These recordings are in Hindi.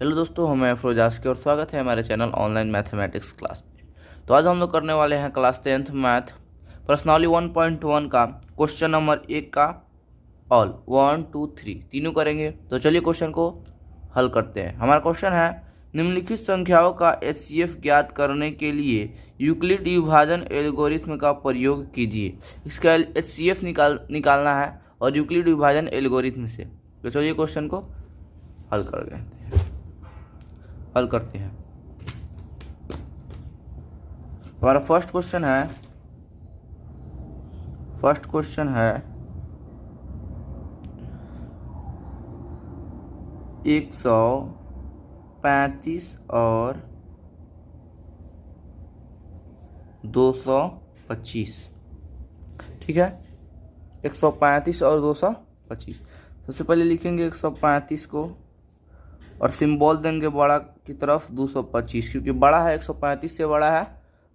हेलो दोस्तों, मैं अफरोज आस्की और स्वागत है हमारे चैनल ऑनलाइन मैथमेटिक्स क्लास में। तो आज हम लोग करने वाले हैं क्लास 10th मैथ प्रश्नावली 1.1 का क्वेश्चन नंबर 1 का ऑल 1 2 3 तीनों करेंगे। तो चलिए क्वेश्चन को हल करते हैं। हमारा क्वेश्चन है, निम्नलिखित संख्याओं का HCF ज्ञात करने के लिए यूक्लिड विभाजन एल्गोरिथ्म का प्रयोग कीजिए। इसका HCF निकालना है और यूक्लिड विभाजन एल्गोरिथ्म से। तो चलिए क्वेश्चन को हल करते हैं। हमारा फर्स्ट क्वेश्चन है 135 और 225। ठीक है, 135 और 225। सबसे पहले लिखेंगे 135 को और सिंबल देंगे बड़ा की तरफ 225, क्योंकि बड़ा है 135 से बड़ा है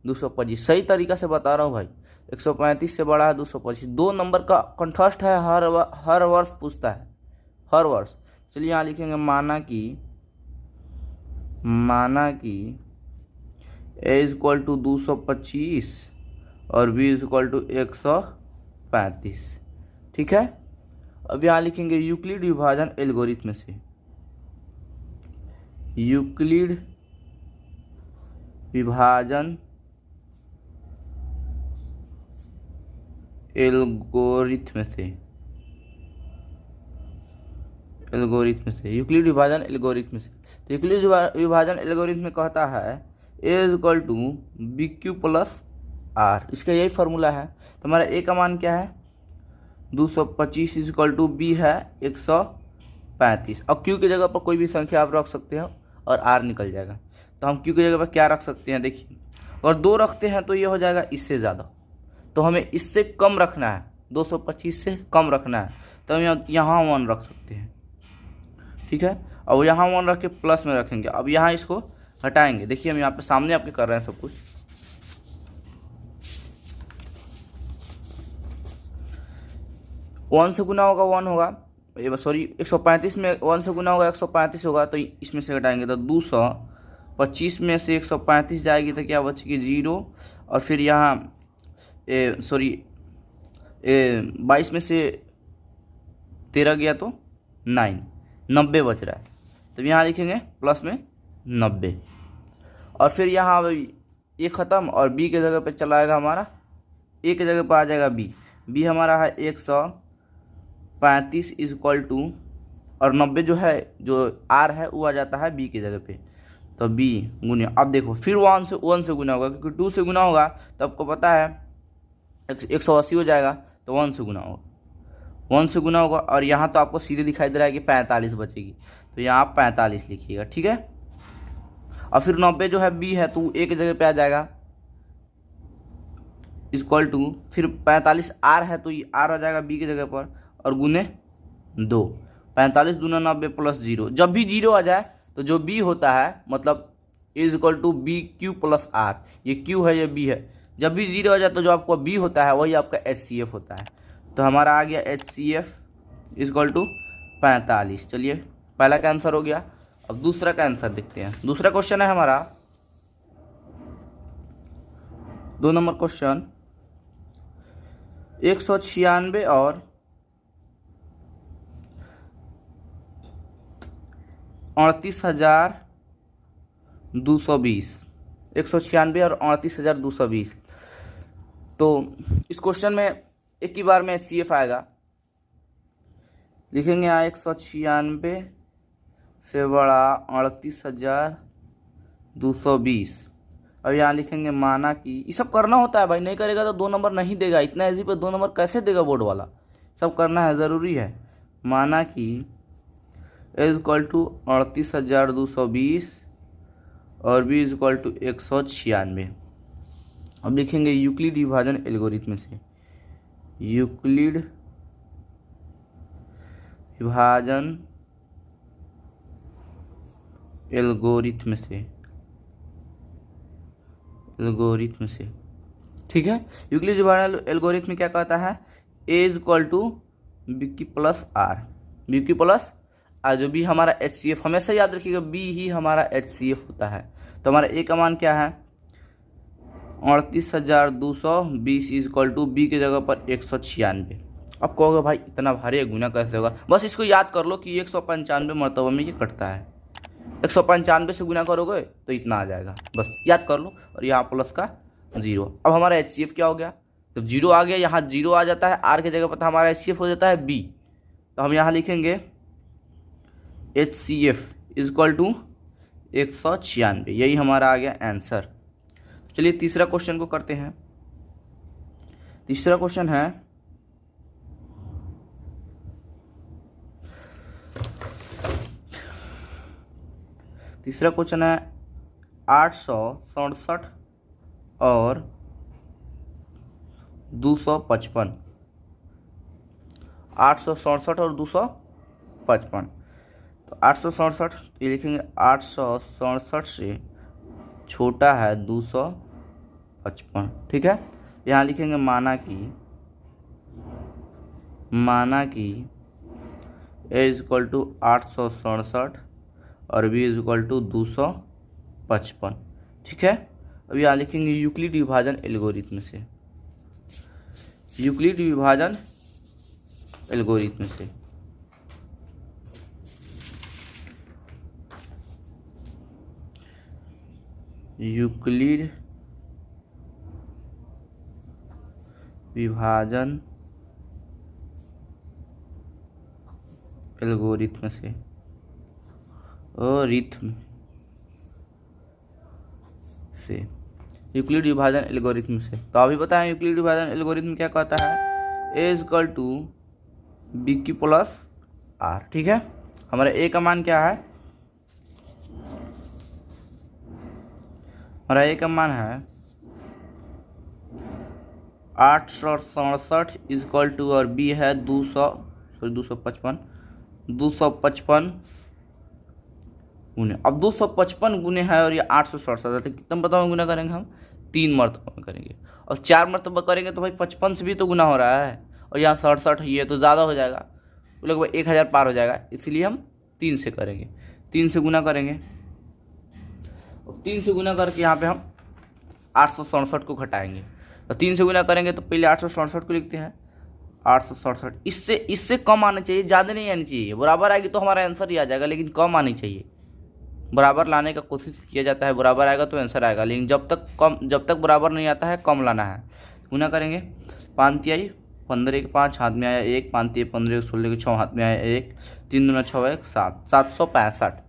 225। सही तरीका से बता रहा हूँ भाई, 135 से बड़ा है 225। 2 नंबर का कंठस्थ है, हर वर्ष पूछता है, हर वर्ष। चलिए यहाँ लिखेंगे माना कि a इक्वल टू 225 और b इक्वल टू 135। ठीक है, अब यहाँ लिखेंगे यूक्लिड विभाजन एल्गोरिथ्म से। यूक्लिड विभाजन एल्गोरिथ्म से यूक्लिड विभाजन एल्गोरिथ्म से। तो यूक्लिड विभाजन एल्गोरिथ्म कहता है a equal to B Q plus r. इसका यही फार्मूला है। तो हमारा a का मान क्या है, 225 इक्वल टू b है 135। अब q की जगह पर कोई भी संख्या आप रख सकते हो और r निकल जाएगा। तो हम q की जगह पर क्या रख सकते हैं, देखिए, और 2 रखते हैं तो ये हो जाएगा इससे ज़्यादा। तो हमें इससे कम रखना है, 225 से कम रखना है, तो हम यहाँ 1 रख सकते हैं। ठीक है, अब यहाँ 1 रख के प्लस में रखेंगे। अब यहाँ इसको हटाएंगे। देखिए हम यहाँ पे सामने आपके कर रहे हैं सब कुछ। वन से गुना होगा 1 होगा, सॉरी 135 में 1 से गुना होगा 135 होगा, तो इसमें से घटाएंगे तो 225 में से 135 जाएगी तो क्या बचेगी 0। और फिर यहाँ 22 में से 13 गया तो 9, 90 बच रहा है। तो यहाँ लिखेंगे प्लस में 90। और फिर यहाँ ये ख़त्म और b के जगह पे चला आएगा हमारा, a के जगह पर आ जाएगा b हमारा है 135 इक्वल टू, और 90 जो है जो r है वो आ जाता है b की जगह पे। तो b गुना, अब देखो फिर 1 से गुना होगा, क्योंकि 2 से गुना होगा तो आपको पता है 180 हो जाएगा। तो 1 से गुना होगा और यहाँ तो आपको सीधे दिखाई दे रहा है कि 45 बचेगी, तो यहाँ आप 45 लिखिएगा। ठीक है, और फिर 90 जो है b है तो a की जगह पे आ जाएगा इक्वल टू, फिर 45 r है तो ये r आ जाएगा b की जगह पर और गुने 2, 45 दूना 90 प्लस 0। जब भी 0 आ जाए तो जो b होता है मतलब is equal to B Q plus r, ये q है ये b है। जब भी 0 आ जाए तो जो आपका b होता है वही आपका HCF होता है। तो हमारा आ गया HCF इक्वल टू 45। चलिए पहला का आंसर हो गया। अब दूसरा का आंसर देखते हैं। दूसरा क्वेश्चन है हमारा 2 नंबर क्वेश्चन, 196 और 38,220। 196 और 38,220। तो इस क्वेश्चन में एक ही बार में HCF आएगा। लिखेंगे यहाँ 196 से बड़ा 38,220। अब यहाँ लिखेंगे माना कि, ये सब करना होता है भाई, नहीं करेगा तो 2 नंबर नहीं देगा। इतना इजी पे 2 नंबर कैसे देगा बोर्ड वाला, सब करना है, ज़रूरी है। माना कि इज इक्वल टू 38,220 और b इज इक्वल टू 196। अब लिखेंगे यूक्लिड विभाजन एल्गोरिथ्म से। यूक्लिड विभाजन एल्गोरिथ्म से। ठीक है, यूक्लिड विभाजन एल्गोरिथ्म क्या कहता है, A is equal to B Q plus R, B Q plus जो बी हमारा HCF, हमेशा याद रखिएगा बी ही हमारा HCF होता है। तो हमारा ए का मान क्या है 38,220 इज इक्वल टू बी की जगह पर 196। अब कहोगे भाई इतना भारी गुना कैसे होगा, बस इसको याद कर लो कि 195 मरतबा में ये कटता है। 195 से गुना करोगे तो इतना आ जाएगा, बस याद कर लो। और यहाँ प्लस का 0। अब हमारा HCF क्या हो गया, तो 0 आ गया, यहाँ 0 आ जाता है, आर की जगह पर हमारा HCF हो जाता है B। तो हम यहाँ लिखेंगे HCF इज इक्वल टू 196, यही हमारा आ गया आंसर। चलिए तीसरा क्वेश्चन को करते हैं। तीसरा क्वेश्चन है तीसरा क्वेश्चन है 867 और 255। 867 और 255। तो 867 ये लिखेंगे 867 से छोटा है 255, ठीक है। यहाँ लिखेंगे माना कि ए इज इक्वल टू 867 और बी इज इक्वल टू 255, ठीक है। अब यहाँ लिखेंगे यूक्लिड विभाजन एल्गोरिथम से, यूक्लिड विभाजन एल्गोरिथम से। यूक्लिड विभाजन एल्गोरिथम से यूक्लिड विभाजन एल्गोरिथम से। तो अभी बताएं यूक्लिड विभाजन एल्गोरिथम क्या कहता है, A is equal to B Q plus R, ठीक है। हमारा ए का मान क्या है, हमारा ए का मान है 867 इज इक्वल टू और बी है 255 गुने। अब 255 गुने है और ये 867 है, तो कितना मरतबा में गुना करेंगे हम, 3 मरतबा में करेंगे। और 4 मरतबा करेंगे तो भाई 55 से भी तो गुना हो रहा है, और यहाँ 67 ये तो ज़्यादा हो जाएगा, तो लगभग 1000 पार हो जाएगा, इसलिए हम 3 से करेंगे। 3 से गुना करेंगे, और 3 से गुना करके यहाँ पे हम 867 को घटाएंगे। तो 3 से गुना करेंगे तो पहले 867 को लिखते हैं 867। इससे कम आना चाहिए, ज़्यादा नहीं आनी चाहिए। बराबर आएगी तो हमारा आंसर ही आ जाएगा, लेकिन कम आनी चाहिए। बराबर लाने का कोशिश किया जाता है, बराबर आएगा तो आंसर आएगा, लेकिन जब तक बराबर नहीं आता है कम लाना है। गुना करेंगे, 5 आई 15 के 5 हाथ में आया 1, 5 15 के 16 के 6 हाथ में आया 1, 3 दूना 6 1 7, 765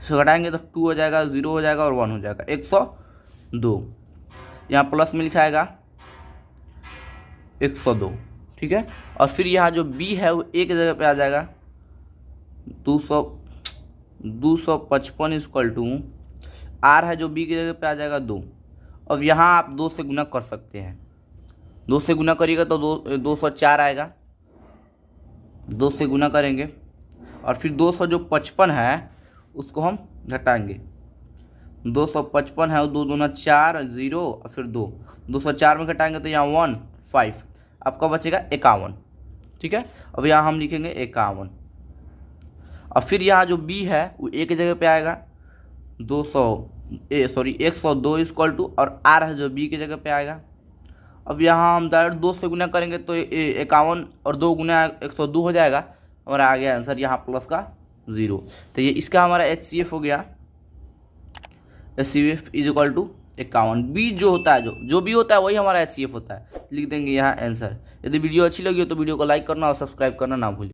से घटाएंगे तो 2 हो जाएगा, 0 हो जाएगा और 1 हो जाएगा, 102। यहाँ प्लस में लिखा आएगा 102, ठीक है। और फिर यहाँ जो बी है वो एक जगह पे आ जाएगा 255 इक्वल टू आर है जो बी की जगह पे आ जाएगा 2। अब यहाँ आप 2 से गुना कर सकते हैं, 2 से गुना करिएगा तो 204 आएगा। 2 से गुना करेंगे और फिर 255 है उसको हम घटाएंगे। 255 है, 2 दूना 4 0 और फिर 2, 204 में घटाएंगे तो यहाँ 1 5, आपका बचेगा 51, ठीक है। अब यहाँ हम लिखेंगे 51। और फिर यहाँ जो बी है वो एक जगह पे आएगा 102 इक्वल टू और आर है जो बी की जगह पे आएगा। अब यहाँ हम डायरेक्ट 2 से गुना करेंगे तो 51 और 2 गुना 102 हो जाएगा, हमारा आ गया आंसर यहाँ प्लस का 0। तो ये इसका हमारा HCF हो गया, HCF is equal to 51। B जो होता है जो भी होता है वही हमारा HCF होता है, लिख देंगे यहाँ आंसर। यदि वीडियो अच्छी लगी हो तो वीडियो को लाइक करना और सब्सक्राइब करना ना भूलिए।